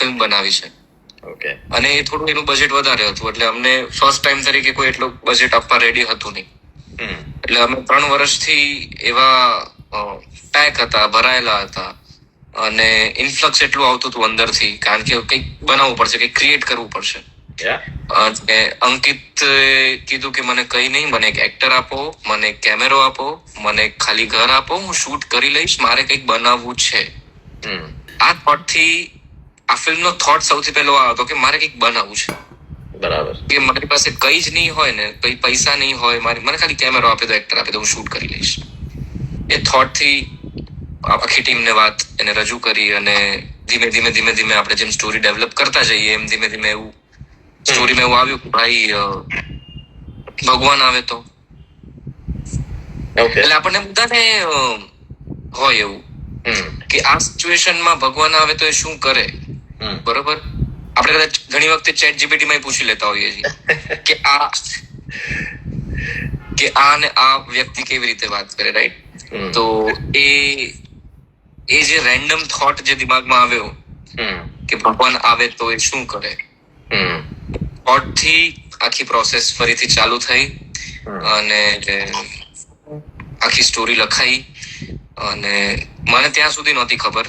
Film બનાવી છે. Okay. અને એ થોડું એનું બજેટ વધારે હતું, એટલે અમને ફર્સ્ટ ટાઈમ તરીકે કોઈ એટલું બજેટ આપવા રેડી હતું નહીં. એટલે અમે 3 વર્ષથી એવા પેક હતા, ભરાયેલા હતા, અને ઇન્ફ્લક્સ એટલું આવતું હતું અંદરથી, કારણ કે કંઈક બનાવવું પડશે, કંઈક ક્રિએટ કરવું પડશે. અને અંકિત કીધું કે મને કઈ નહીં, મને એક એક્ટર આપો, મને એક કેમેરો આપો, મને ખાલી ઘર આપો, હું શૂટ કરી લઈશ, મારે કંઈક બનાવવું છે. આ થોટ થી, આ ફિલ્મનો થોટ સૌથી પહેલો આ હતો કે મારે કંઈક બનાવવું છે. બરાબર. કે મારી પાસે કઈ જ નહીં હોય ને, કઈ પૈસા નહીં હોય, મને ખાલી કેમેરો આપી દો, એક્ટર આપી દો, હું શૂટ કરી લઈશ. એ થોટ થી આખી ટીમને વાત એને રજૂ કરી, અને ધીમે ધીમે ધીમે ધીમે આપણે જેમ સ્ટોરી ડેવલપ કરતા જઈએ એમ ધીમે ધીમે એવું સ્ટોરીમાં એવું આવ્યું કે ભાઈ ભગવાન આવે તો, એટલે આપણને બધાને હોય એવું કે આ સિચ્યુએશનમાં ભગવાન આવે તો એ શું કરે. બરોબર, આપણે કદાચ ઘણી વખતે ચેટ જીપીટી માં પૂછી લેતા હોઈએ છીએ કે આ ને આ વ્યક્તિ કેવી રીતે વાત કરે, રાઈટ? તો એ જે રેન્ડમ થોટ જે દિમાગમાં આવ્યો કે ભગવાન આવે તો એ શું કરે, થોટ થી આખી પ્રોસેસ ફરીથી ચાલુ થઈ, અને આખી સ્ટોરી લખાઈ. અને મને ત્યાં સુધી નહોતી ખબર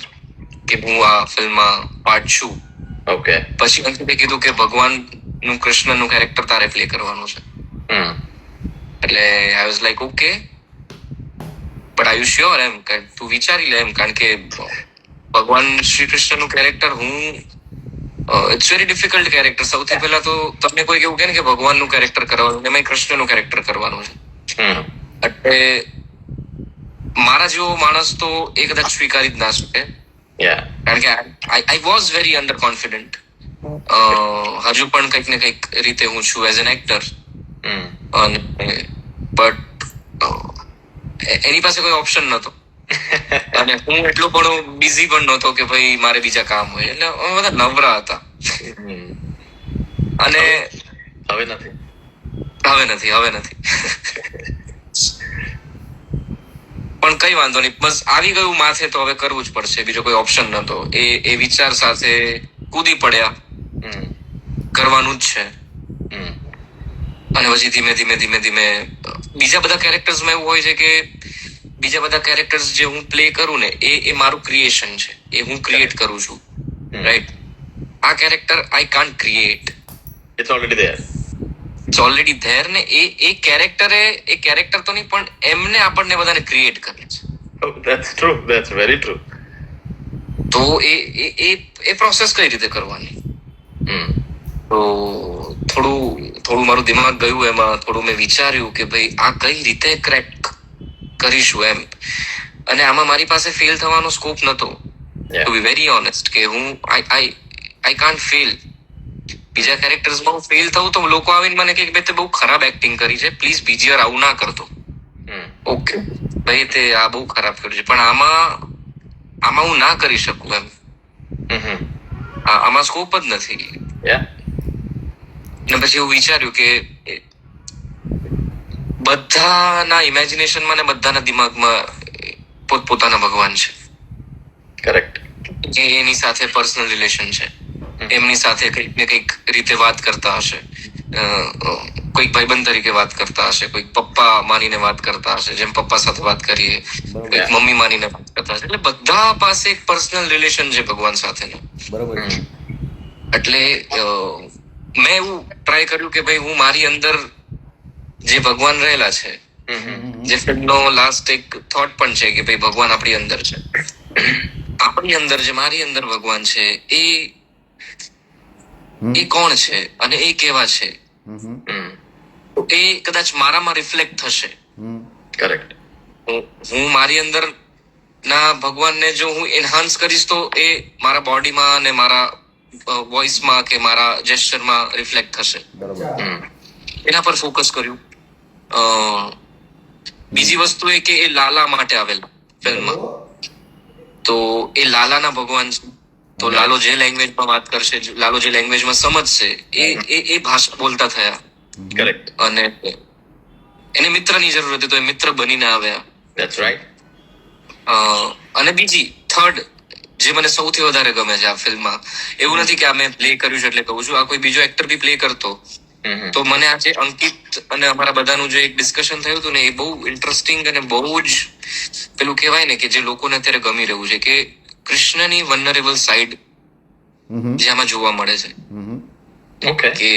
કે હું આ ફિલ્મમાં પાર્ટ છું. ઓકે. પછી અંકિતે કીધું કે ભગવાન નું, કૃષ્ણ નું કેરેક્ટર તારે પ્લે કરવાનું છે. એટલે I was like okay, but are you sure, એમ તું વિચારી લે, એમ, કારણ કે ભગવાન શ્રી કૃષ્ણ નું character it's very difficult character. સૌથી પહેલા તો તમને કોઈ એવું કહે ને કે ભગવાન નું કેરેક્ટર કરવાનું, એમાં કૃષ્ણ નું કેરેક્ટર કરવાનું છે, એટલે મારા જેવો માણસ તો એ કદાચ સ્વીકારી જ ના શકે, કારણ કે I was very under confident. હજુ પણ કંઈક ને કંઈક રીતે હું છું એઝ એન એક્ટર, બટ એની પાસે કોઈ ઓપ્શન નતો, અને હું એટલો પણ બિઝી પણ નહોતો કે ભાઈ મારે બીજા કામ હોય, એટલે અમે બધા નવરા હતા. અને હવે નથી પણ કઈ વાંધો નહીં, બસ આવી ગયું માથે તો હવે કરવું જ પડશે, બીજો કોઈ ઓપ્શન નતો. એ વિચાર સાથે કૂદી પડ્યા, કરવાનું જ છે. અને પછી ધીમે ધીમે ધીમે ધીમે બીજા બધા કેરેક્ટર્સમાં એવું હોય છે કે બીજા બધા કેરેક્ટર્સ જે હું પ્લે કરું ને એ મારું ક્રિએશન છે, એ હું ક્રિએટ કરું છું, રાઈટ? આ character I can't create, it's already there. ને એ કેરેક્ટર તો નહીં, પણ એમને આપણને બધાને ક્રિએટ કરે છે. That's true. That's very true. તો એ પ્રોસેસ કઈ રીતે કરવાની? તો થોડું મારું દિમાગ ગયું એમાં, થોડું મેં વિચાર્યું કે ભાઈ આ કઈ રીતે ક્રેક કરીશું, એમ. અને આમાં મારી પાસે ફેલ થવાનો સ્કોપ નતો, ટુ બી વેરી ઓનેસ્ટ, કે હું આઈ કાન્ટ ફેલ. બીજા કેરેક્ટર્સમાં હું ફેલ થઉં તો લોકો આવીને મને કે તે બહુ ખરાબ એક્ટિંગ કરી છે, પ્લીઝ બીજી વાર આવું ના કરતો. ઓકે ભાઈ, તે આ બહુ ખરાબ કર્યું છે, પણ આમાં હું ના કરી શકું, એમ. આમાં સ્કોપ જ નથી. ને પછી એવું વિચાર્યું કે બધાના ઇમેજિનેશનમાં ને બધાના દિમાગમાં પોતપોતાના ભગવાન છે. કરેક્ટ. એની સાથે પર્સનલ રિલેશન છે, એમની સાથે કંઈક ને કંઈક રીતે વાત કરતા હશે, કોઈક ભાઈબંધ તરીકે વાત કરતા હશે, કોઈક પપ્પા માનીને વાત કરતા હશે, જેમ પપ્પા સાથે વાત કરીએ, કોઈક મમ્મી માનીને વાત કરતા હશે. એટલે બધા પાસે એક પર્સનલ રિલેશન છે ભગવાન સાથેનો. બરોબર. એટલે મેં એવું ટ્રાય કર્યું કે ભાઈ હું મારી અંદર જે ભગવાન રહેલા છે, જે ફિલ્મનો લાસ્ટ એક થોટ પણ છે કે ભાઈ ભગવાન આપણી અંદર છે, આપણી અંદર જે મારી અંદર ભગવાન છે એ કોણ છે અને એ કેવા છે, એ કદાચ મારામાં રિફ્લેક્ટ થશે. કરેક્ટ. હું મારી અંદર ના ભગવાનને જો હું એન્હાન્સ કરીશ તો એ મારા બોડીમાં અને મારા વોઇસમાં કે મારા જેસ્ચરમાં રિફ્લેક્ટ થશે. એના પર ફોકસ કર્યું. બીજી વસ્તુ એ કે એ લાલા માટે આવેલા ફિલ્મમાં, તો એ લાલાના ભગવાન છે, તો લાલો જે લેંગ્વેજમાં વાત કરશે, લાલો જે લેંગ્વેજમાં સમજશે એ ભાષા બોલતા થયા. કરેક્ટ. અને એને મિત્રની જરૂર હતી તો એ મિત્ર બનીને આવ્યા. That's right. અને બીજી થર્ડ જે મને સૌથી વધારે ગમે છે આ ફિલ્મમાં. એવું નથી કે આ મેં પ્લે કર્યું છે એટલે કહું છું, આ કોઈ બીજો એક્ટર બી પ્લે કરતો તો મને આજે અંકિત અને અમારા બધાનું જે એક ડિસ્કશન થયું હતું ને, એ બહુ ઇન્ટરેસ્ટિંગ અને બહુ જ પેલું કહેવાય ને કે જે લોકોને અત્યારે ગમી રહ્યું છે, કે કૃષ્ણની વનરેબલ સાઈડ જે આમાં જોવા મળે છે. ઓકે. કે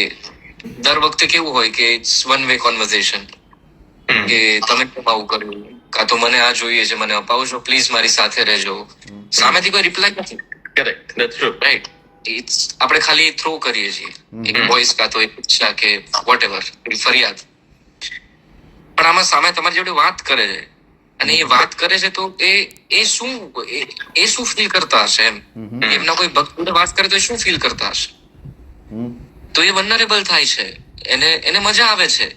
દર વખતે કેવું હોય કે ઇટ્સ વન વે કોન્વર્ઝેશન, કે તમે કેમ આવું કર્યું, કાં તો મને આ જોઈએ છે, મને અપાવજો પ્લીઝ, મારી સાથે રહેજો. સામેથી કોઈ રિપ્લાય નથી. Correct, that's true. Right. It's આપણે ખાલી થ્રો કરીએ છીએ એક વોઇસ કાં તો એક ઈચ્છા કે વોટ એવર, ફરિયાદ. પણ આમાં સામે તમારી જોડે વાત કરે છે, અને એ વાત કરે છે તો એ શું ફીલ કરતા હશે એમ. એમના કોઈ ભક્ત જોડે વાત કરે તો એ શું ફીલ કરતા હશે. તો એ વનરેબલ થાય છે, એને મજા આવે છે,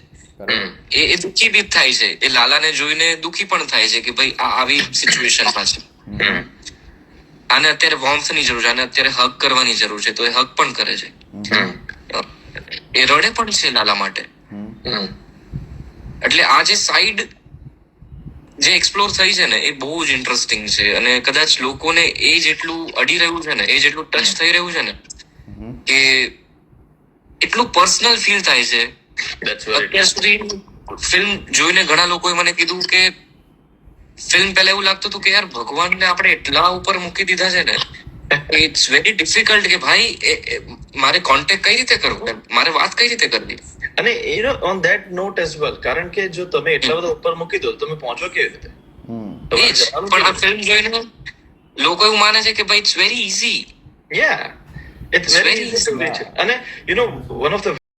એ દુઃખી બી થાય છે, એ લાલાને જોઈને દુઃખી પણ થાય છે કે ભાઈ આ આવી સિચ્યુએશનમાં છે, આને અત્યારે વોર્મથની જરૂર છે, આને અત્યારે હગ કરવાની જરૂર છે, તો એ હગ પણ કરે છે, એ રડે પણ છે લાલા માટે. એટલે આ જે સાઈડ જે એક્સપ્લોર થઈ છે ને, એ બહુ જ ઇન્ટરેસ્ટિંગ છે, અને કદાચ લોકોને એ જેટલું અડી રહ્યું છે ને, એ જેટલું ટચ થઈ રહ્યું છે ને, કે એટલું પર્સનલ ફીલ થાય છે. That's very અત્યાર સુધી ફિલ્મ જોઈને ઘણા લોકોએ મને કીધું કે ફિલ્મ પહેલા એવું લાગતું હતું કે યાર ભગવાનને આપણે એટલા ઉપર મૂકી દીધા છે ને, ઇટ્સ વેરી ડિફિકલ્ટ કે ભાઈ મારે કોન્ટેક્ટ કઈ રીતે કરવો, મારે વાત કઈ રીતે કરવી. અને on that note as well, કારણ કે જો તમે એટલા બધા ઉપર મૂકી દો, તમે પહોંચો કેવી રીતે? એ જ. પણ આ ફિલ્મ જોઈને લોકો એવું માને છે કે ભાઈ it's very easy. Yeah, it's very easy to reach it. And one of the